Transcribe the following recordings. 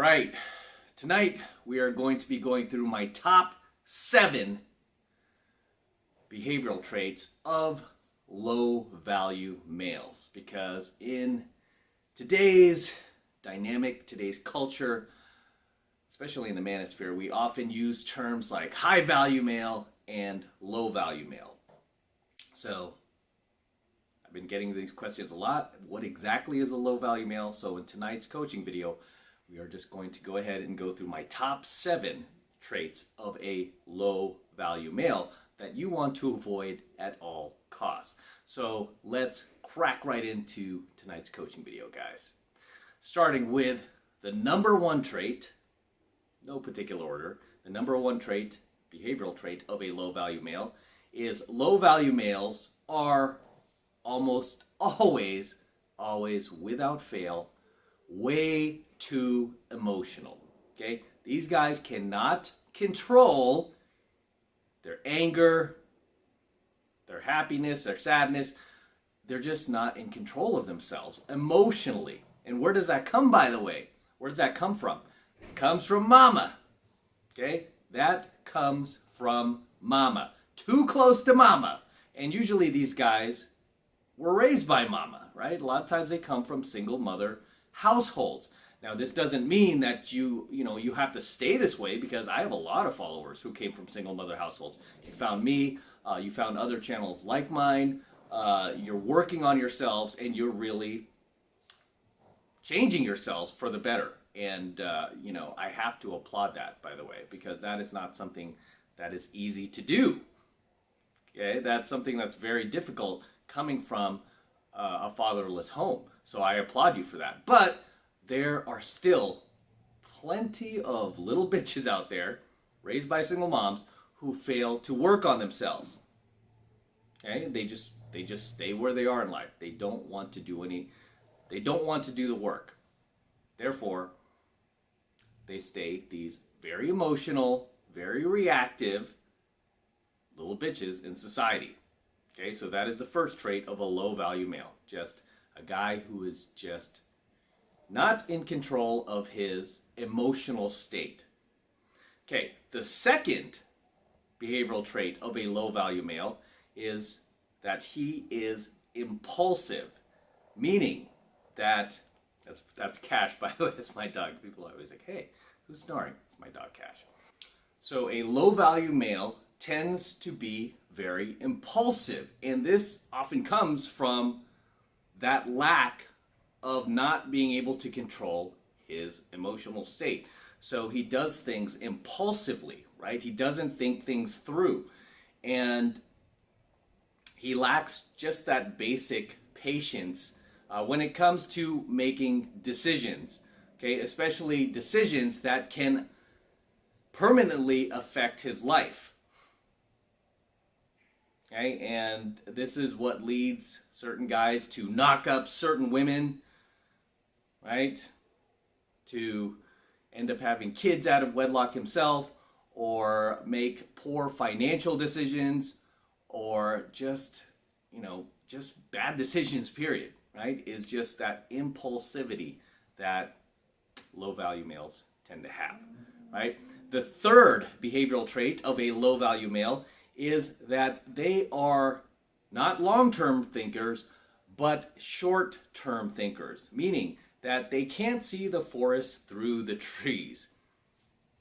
right, tonight we are going to be going through my top 7 behavioral traits of low value males, because in today's today's culture, especially in the manosphere, we often use terms like high value male and low value male. So I've been getting these questions a lot. What exactly is a low value male? So in tonight's coaching video, we are just going to go ahead and go through my top 7 traits of a low value male that you want to avoid at all costs. So let's crack right into tonight's coaching video, guys. Starting with the number 1 trait, no particular order, the number 1 trait, behavioral trait of a low value male is low value males are almost always without fail, way too emotional. Okay? These guys cannot control their anger, their happiness, their sadness. They're just not in control of themselves emotionally. And where does that come, by the way? Where does that come from? It comes from mama. Okay? That comes from mama. Too close to mama. And usually these guys were raised by mama, right? A lot of times they come from single mother households. Now, this doesn't mean that you have to stay this way, because I have a lot of followers who came from single mother households. You found me, you found other channels like mine, you're working on yourselves, and you're really changing yourselves for the better. And, I have to applaud that, by the way, because that is not something that is easy to do. Okay, that's something that's very difficult coming from a fatherless home. So I applaud you for that. But there are still plenty of little bitches out there raised by single moms who fail to work on themselves. Okay, they just stay where they are in life. They don't want to do the work. Therefore, they stay these very emotional, very reactive little bitches in society. Okay, so that is the first trait of a low value male. Just a guy who is just not in control of his emotional state. Okay, the second behavioral trait of a low value male is that he is impulsive, meaning that that's Cash, by the way. That's my dog. People are always like, hey, who's snoring? It's my dog, Cash. So a low value male tends to be very impulsive, and this often comes from that lack of not being able to control his emotional state. So he does things impulsively, right? He doesn't think things through, and he lacks just that basic patience when it comes to making decisions, okay? Especially decisions that can permanently affect his life. Okay, and this is what leads certain guys to knock up certain women, right? To end up having kids out of wedlock himself, or make poor financial decisions, or just bad decisions, period, right? Is just that impulsivity that low value males tend to have, right? The third behavioral trait of a low value male is that they are not long-term thinkers, but short-term thinkers, meaning that they can't see the forest through the trees.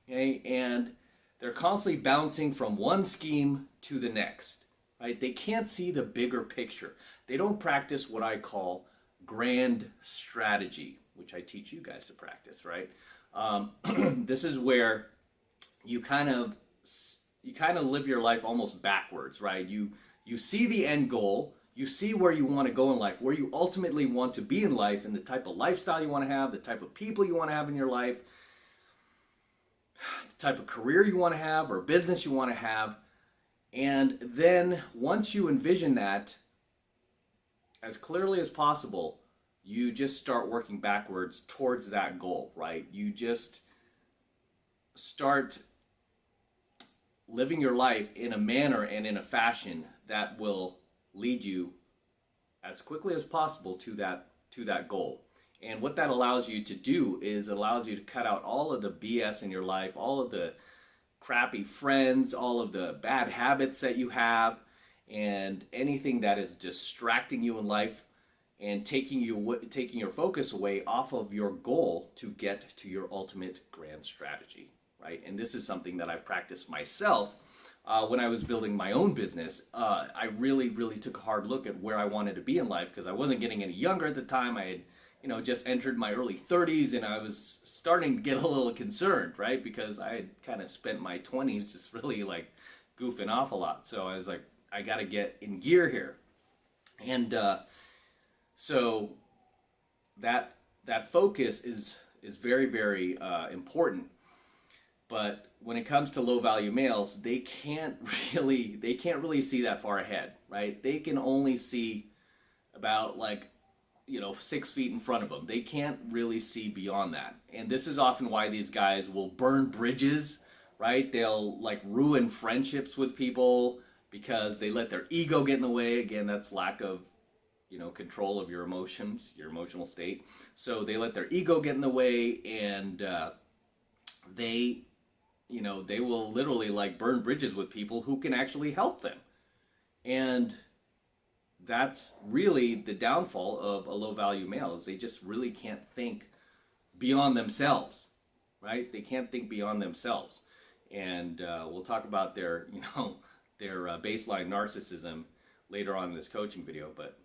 Okay? And they're constantly bouncing from one scheme to the next, right? They can't see the bigger picture. They don't practice what I call grand strategy, which I teach you guys to practice, right? This is where you kind of live your life almost backwards, right? You see the end goal, you see where you want to go in life, where you ultimately want to be in life, and the type of lifestyle you want to have, the type of people you want to have in your life, the type of career you want to have or business you want to have. And then once you envision that as clearly as possible, you just start working backwards towards that goal, right? You just start living your life in a manner and in a fashion that will lead you as quickly as possible to that goal. And what that allows you to do is it allows you to cut out all of the BS in your life, all of the crappy friends, all of the bad habits that you have, and anything that is distracting you in life and taking your focus away off of your goal to get to your ultimate grand strategy, right? And this is something that I've practiced myself when I was building my own business. I really took a hard look at where I wanted to be in life, because I wasn't getting any younger at the time. I had just entered my early 30s, and I was starting to get a little concerned, right? Because I had kind of spent my 20s just really like goofing off a lot. So I was like, I got to get in gear here. And so that focus is very important. But when it comes to low value males, they can't really see that far ahead, right? They can only see about 6 feet in front of them. They can't really see beyond that. And this is often why these guys will burn bridges, right? They'll ruin friendships with people because they let their ego get in the way. Again, that's lack of control of your emotions, your emotional state. So they let their ego get in the way, and they will literally burn bridges with people who can actually help them. And that's really the downfall of a low value male, is they just really can't think beyond themselves, right? They can't think beyond themselves. And we'll talk about their baseline narcissism later on in this coaching video. But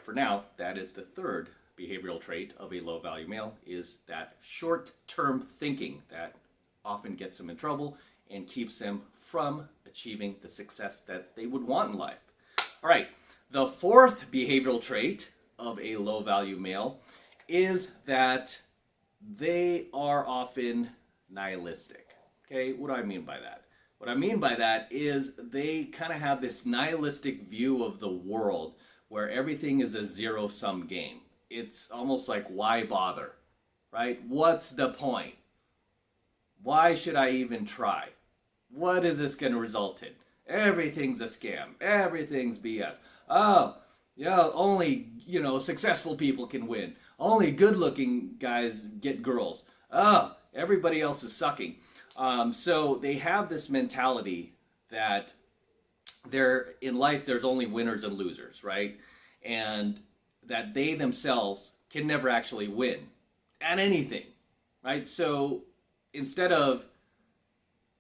for now, that is the third behavioral trait of a low value male, is that short-term thinking that often gets them in trouble and keeps them from achieving the success that they would want in life. All right, the fourth behavioral trait of a low value male is that they are often nihilistic. Okay, what do I mean by that? What I mean by that is they kind of have this nihilistic view of the world where everything is a zero-sum game. It's almost like, why bother, right? What's the point? Why should I even try? What is this going to result in? Everything's a scam. Everything's BS. Oh, yeah, only, successful people can win. Only good-looking guys get girls. Oh, everybody else is sucking. So they have this mentality that in life there's only winners and losers, right? And that they themselves can never actually win at anything, right? So instead of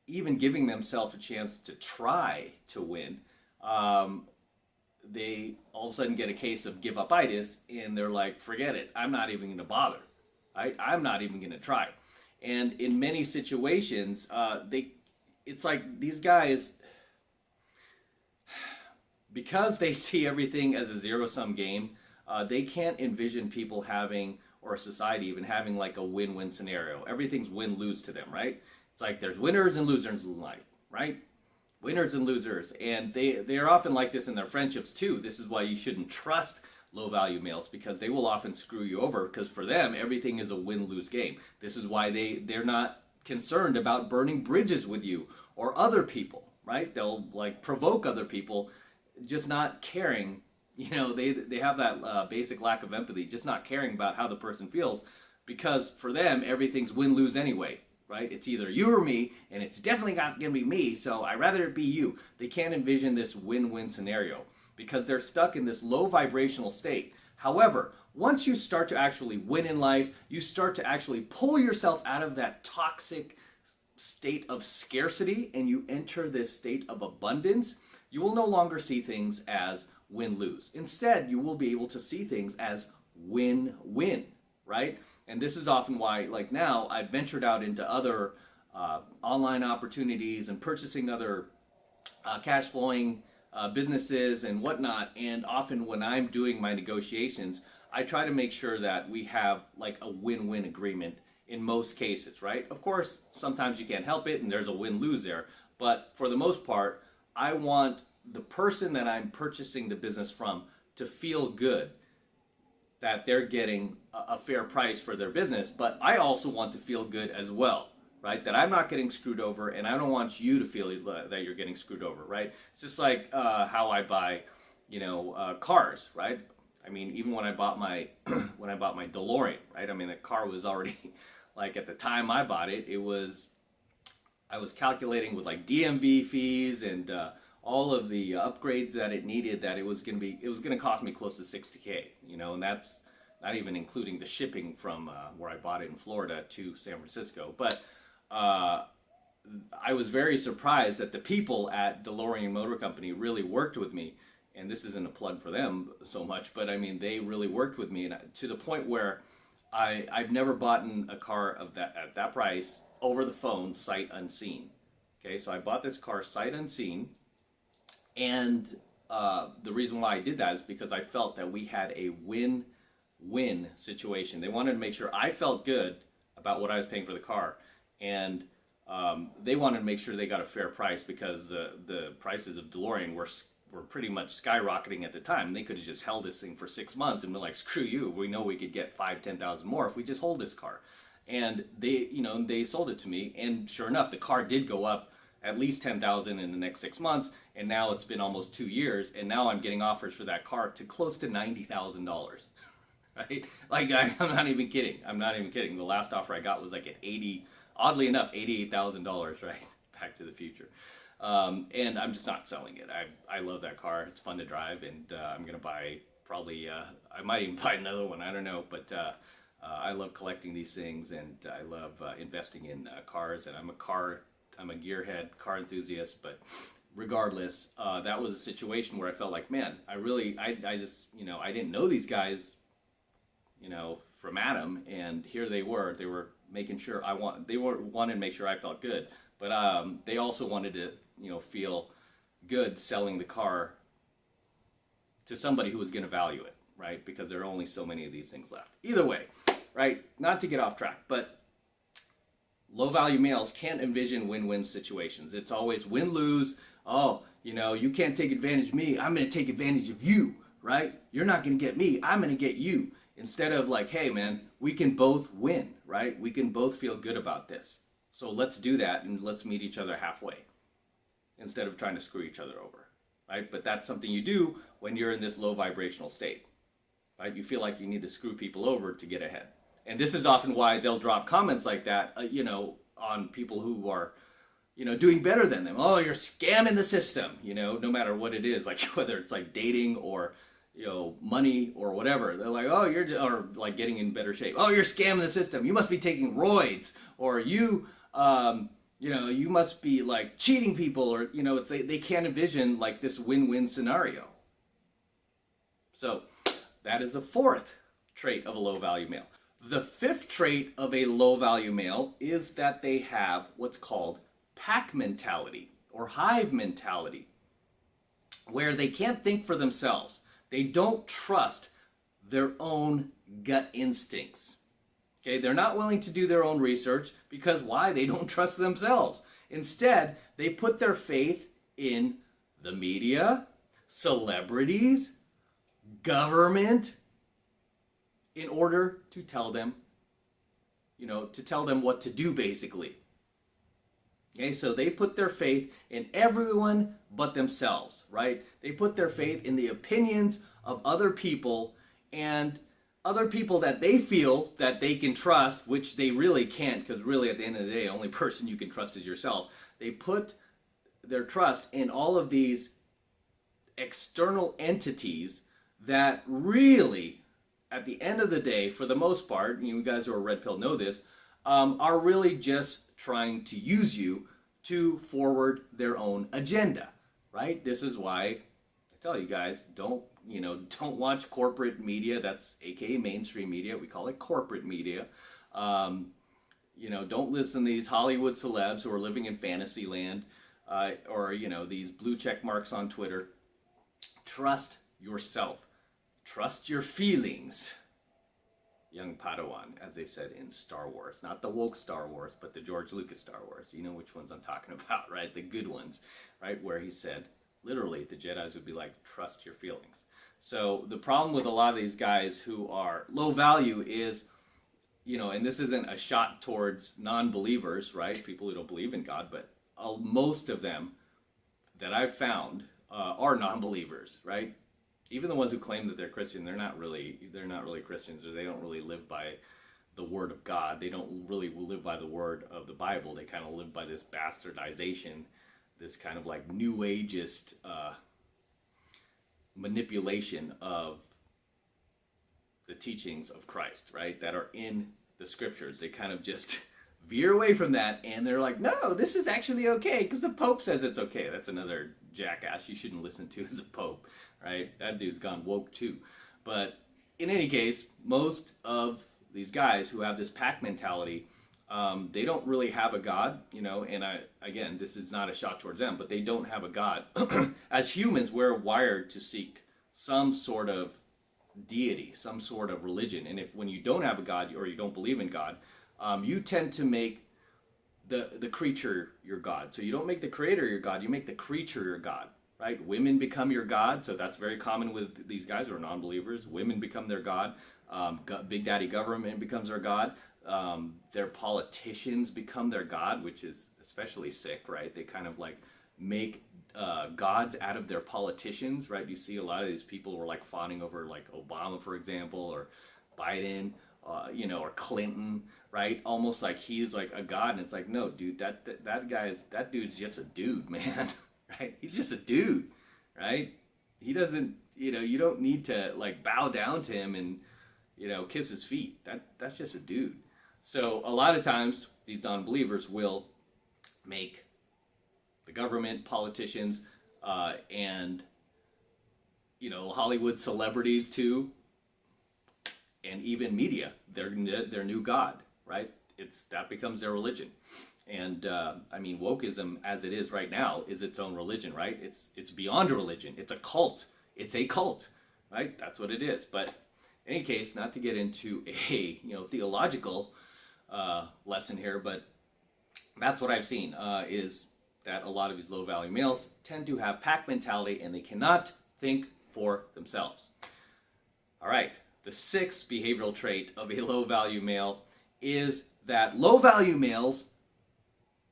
even giving themselves a chance to try to win, they all of a sudden get a case of give-up-itis, and they're like, forget it, I'm not even going to bother, right? I'm not even going to try. And in many situations, it's like these guys, because they see everything as a zero-sum game, they can't envision people having, or society even having, a win-win scenario. Everything's win-lose to them, right? It's like there's winners and losers in life, right? Winners and losers. And they are often like this in their friendships too. This is why you shouldn't trust low-value males, because they will often screw you over, because for them, everything is a win-lose game. This is why they're not concerned about burning bridges with you or other people, right? They'll provoke other people, just not caring. They have that basic lack of empathy, just not caring about how the person feels, because for them, everything's win-lose anyway, right? It's either you or me, and it's definitely not going to be me, so I'd rather it be you. They can't envision this win-win scenario because they're stuck in this low vibrational state. However, once you start to actually win in life, you start to actually pull yourself out of that toxic state of scarcity, and you enter this state of abundance, you will no longer see things as win-lose. Instead, you will be able to see things as win-win, right? And this is often why, now, I've ventured out into other online opportunities and purchasing other cash flowing businesses and whatnot. And often when I'm doing my negotiations, I try to make sure that we have a win-win agreement in most cases, right? Of course, sometimes you can't help it and there's a win-lose there. But for the most part, I want the person that I'm purchasing the business from to feel good that they're getting a fair price for their business, but I also want to feel good as well, right? That I'm not getting screwed over, and I don't want you to feel that you're getting screwed over, right? It's just like how I buy, cars, right? I mean, even when I bought my when I bought my DeLorean, right? I mean, the car was already like at the time I bought it, I was calculating with like DMV fees and all of the upgrades that it needed, that it was gonna cost me close to 60K, you know, and that's not even including the shipping from where I bought it in Florida to San Francisco. But I was very surprised that the people at DeLorean Motor Company really worked with me, and this isn't a plug for them so much, but I mean, they really worked with me, and to the point where I've never bought a car of that at that price over the phone, sight unseen. Okay, so I bought this car sight unseen, and the reason why I did that is because I felt that we had a win-win situation. They wanted to make sure I felt good about what I was paying for the car, and they wanted to make sure they got a fair price, because the prices of DeLorean were pretty much skyrocketing at the time. They could have just held this thing for 6 months and been like, screw you, we know we could get 5,000-10,000 more if we just hold this car. And they sold it to me, and sure enough, the car did go up at least 10,000 in the next 6 months, and now it's been almost 2 years, and now I'm getting offers for that car to close to $90,000. Right? Like, I'm not even kidding. The last offer I got was like at oddly enough, $88,000, right? Back to the Future. And I'm just not selling it. I love that car. It's fun to drive, and I'm going to buy probably, I might even buy another one. I don't know, but I love collecting these things, and I love investing in cars, and I'm a gearhead, car enthusiast, but regardless, that was a situation where I felt like, man, I just, I didn't know these guys, from Adam, and here they were making sure they wanted to make sure I felt good, but they also wanted to, feel good selling the car to somebody who was going to value it, right? Because there are only so many of these things left. Either way, right? Not to get off track, but low value males can't envision win-win situations. It's always win-lose. Oh, you can't take advantage of me, I'm going to take advantage of you, right? You're not going to get me, I'm going to get you. Instead of like, hey man, we can both win, right? We can both feel good about this. So let's do that, and let's meet each other halfway instead of trying to screw each other over, right? But that's something you do when you're in this low vibrational state, right? You feel like you need to screw people over to get ahead. And this is often why they'll drop comments like that, on people who are, doing better than them. Oh, you're scamming the system, no matter what it is, like whether it's like dating or, money or whatever. They're like, oh, or like getting in better shape. Oh, you're scamming the system. You must be taking roids, or you must be like cheating people, or, they can't envision like this win-win scenario. So that is the fourth trait of a low value male. The fifth trait of a low value male is that they have what's called pack mentality or hive mentality, where they can't think for themselves. They don't trust their own gut instincts. Okay, they're not willing to do their own research because why? They don't trust themselves. Instead, they put their faith in the media, celebrities, government, in order to tell them, what to do, basically. Okay, so they put their faith in everyone but themselves, right? They put their faith in the opinions of other people, and other people that they feel that they can trust, which they really can't, because really at the end of the day, the only person you can trust is yourself. They put their trust in all of these external entities that really, at the end of the day, for the most part, you guys who are red pill know this, are really just trying to use you to forward their own agenda, right? This is why I tell you guys, don't watch corporate media. That's aka mainstream media. We call it corporate media. Don't listen to these Hollywood celebs who are living in fantasy land, or these blue check marks on Twitter. Trust yourself. Trust your feelings. Young Padawan, as they said in Star Wars. Not the woke Star Wars, but the George Lucas Star Wars. You know which ones I'm talking about, right? The good ones, right? Where he said, literally, the Jedis would be like, trust your feelings. So the problem with a lot of these guys who are low value is, and this isn't a shot towards non-believers, right? People who don't believe in God, but most of them that I've found are non-believers, right? even the ones who claim that they're Christian, they're not really Christians, or they don't really live by the word of God. They don't really live by the word of the Bible. They kind of live by this bastardization, this kind of like new ageist manipulation of the teachings of Christ, right? That are in the scriptures. They kind of just veer away from that, and they're like, no, this is actually okay because the Pope says it's okay. That's another jackass you shouldn't listen to as a Pope, right? That dude's gone woke too. But in any case, most of these guys who have this pack mentality, they don't really have a God, you know, and again, this is not a shot towards them, but they don't have a God. As humans, we're wired to seek some sort of deity, some sort of religion. And when you don't have a God, or you don't believe in God, you tend to make the creature your God. So you don't make the creator your God, you make the creature your God, right? Women become your God, so that's very common with these guys who are non-believers. Women become their God. Big Daddy government becomes their God. Their politicians become their God, which is especially sick, right? They kind of like make gods out of their politicians, right? You see a lot of these people who are like fawning over like Obama, for example, or Biden, you know, or Clinton, right? Almost like he's like a god, and it's like, no, dude, that dude's just a dude, man, right? He's just a dude, right? He doesn't, you know, you don't need to like bow down to him and, you know, kiss his feet. That's just a dude. So a lot of times these non-believers will make the government, politicians, and, you know, Hollywood celebrities too, and even media, their new god, right? That becomes their religion. And I mean, wokeism as it is right now is its own religion, right? It's beyond a religion. It's a cult. It's a cult, right? That's what it is. But in any case, not to get into a theological lesson here, but that's what I've seen is that a lot of these low-value males tend to have pack mentality, and they cannot think for themselves. All right, the sixth behavioral trait of a low-value male is that low-value males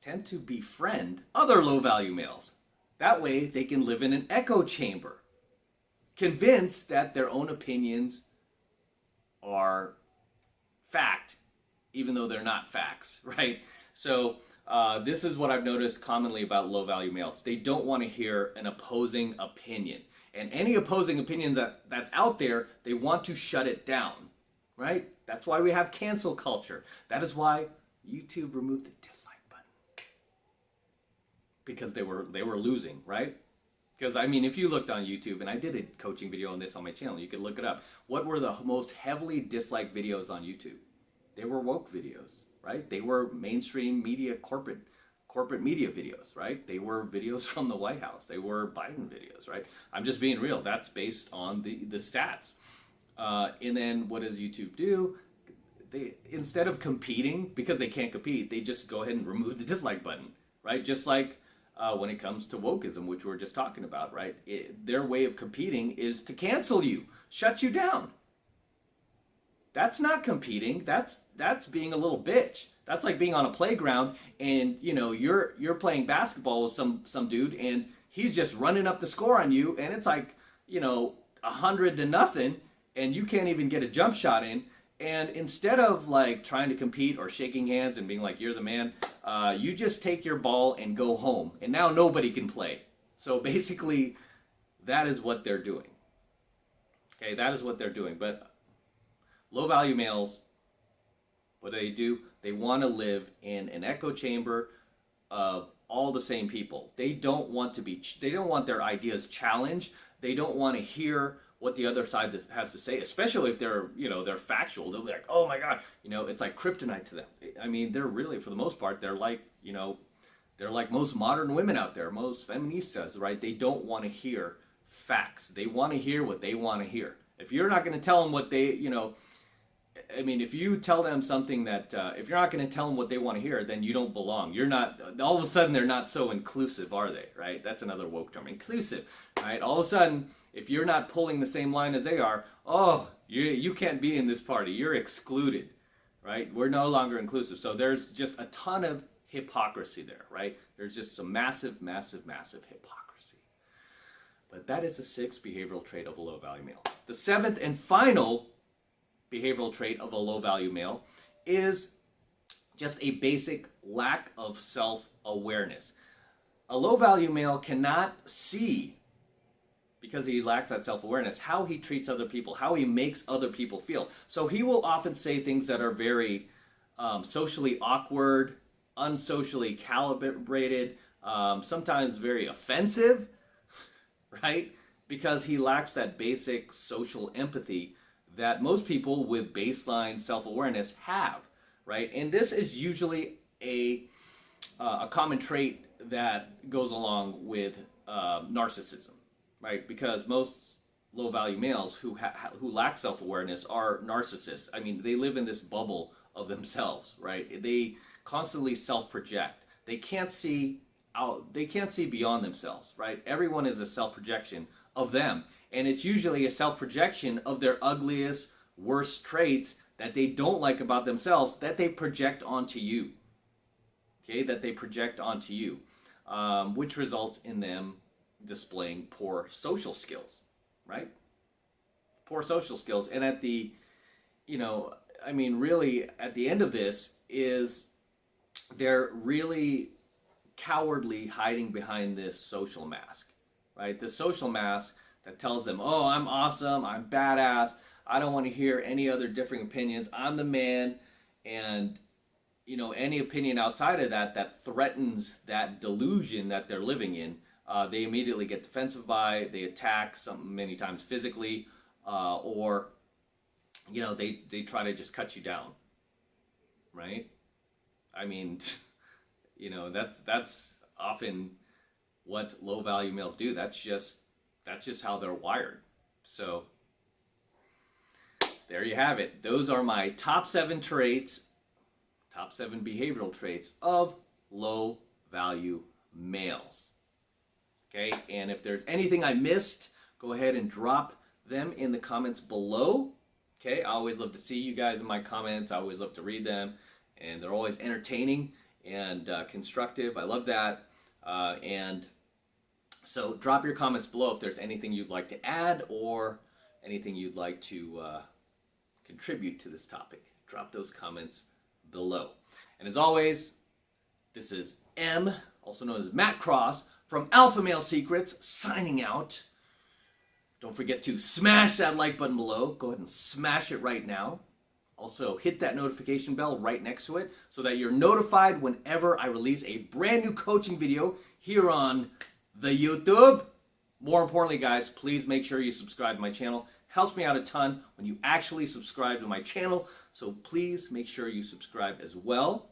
tend to befriend other low-value males. That way, they can live in an echo chamber, convinced that their own opinions are fact, even though they're not facts, right? So this is what I've noticed commonly about low-value males. They don't want to hear an opposing opinion. And any opposing opinions that's out there, they want to shut it down, right? That's why we have cancel culture. That is why YouTube removed the dislike button. Because they were losing, right? Because, I mean, if you looked on YouTube, and I did a coaching video on this on my channel, you could look it up. What were the most heavily disliked videos on YouTube? They were woke videos, right? They were mainstream media, corporate media videos, right? They were videos from the White House. They were Biden videos, right? I'm just being real. That's based on the stats. And then what does YouTube do? They, instead of competing, because they can't compete, they just go ahead and remove the dislike button, right? Just like when it comes to wokeism, which we were just talking about, right? Their way of competing is to cancel you, shut you down. That's not competing. That's being a little bitch. That's like being on a playground and, you know, you're playing basketball with some dude and he's just running up the score on you, and it's like, you know, 100-0, and you can't even get a jump shot in. And instead of like trying to compete or shaking hands and being like, you're the man, you just take your ball and go home. And now nobody can play. So basically, that is what they're doing. Okay, that is what they're doing. But low-value males, what do? They want to live in an echo chamber of all the same people. They don't want their ideas challenged. They don't want to hear what the other side has to say, especially if they're factual. They'll be like, oh my God, you know, it's like kryptonite to them. I mean, they're really, for the most part, they're like, you know, they're like most modern women out there, most feministas, right? They don't want to hear facts. They want to hear what they want to hear. If you're not going to tell them what they, you know, I mean, if you tell them something that, if you're not going to tell them what they want to hear, then you don't belong. You're not, all of a sudden they're not so inclusive, are they, right? That's another woke term, inclusive, right? All of a sudden, if you're not pulling the same line as they are, oh, you can't be in this party. You're excluded, right? We're no longer inclusive. So there's just a ton of hypocrisy there, right? There's just some massive, massive, massive hypocrisy. But that is the sixth behavioral trait of a low value male. The seventh and final behavioral trait of a low value male is just a basic lack of self-awareness. A low value male cannot see, because he lacks that self-awareness, how he treats other people, how he makes other people feel. So he will often say things that are very socially awkward, unsocially calibrated, sometimes very offensive, right? Because he lacks that basic social empathy that most people with baseline self-awareness have, right? And this is usually a common trait that goes along with narcissism, right? Because most low-value males who lack self-awareness are narcissists. I mean, they live in this bubble of themselves, right? They constantly self-project. They can't see out. They can't see beyond themselves, right? Everyone is a self-projection of them, and it's usually a self-projection of their ugliest, worst traits that they don't like about themselves that they project onto you. Okay, that they project onto you, which results in them displaying poor social skills, right? Poor social skills. And at the, really at the end of this is they're really cowardly hiding behind this social mask, right? The social mask that tells them, oh, I'm awesome, I'm badass, I don't want to hear any other differing opinions, I'm the man. And any opinion outside of that threatens that delusion that they're living in, they immediately get defensive by, they attack, many times physically, or they try to just cut you down, right? I mean, that's often what low value males do. That's just how they're wired. So there you have it. Those are my top 7 traits, top 7 behavioral traits of low value males. Okay, and if there's anything I missed, go ahead and drop them in the comments below. Okay, I always love to see you guys in my comments. I always love to read them, and they're always entertaining and constructive. I love that. And so drop your comments below if there's anything you'd like to add or anything you'd like to contribute to this topic. Drop those comments below. And as always, this is M, also known as Matt Cross, from Alpha Male Secrets, signing out. Don't forget to smash that like button below. Go ahead and smash it right now. Also, hit that notification bell right next to it so that you're notified whenever I release a brand new coaching video here on the YouTube. More importantly, guys, please make sure you subscribe to my channel. Helps me out a ton when you actually subscribe to my channel. So please make sure you subscribe as well.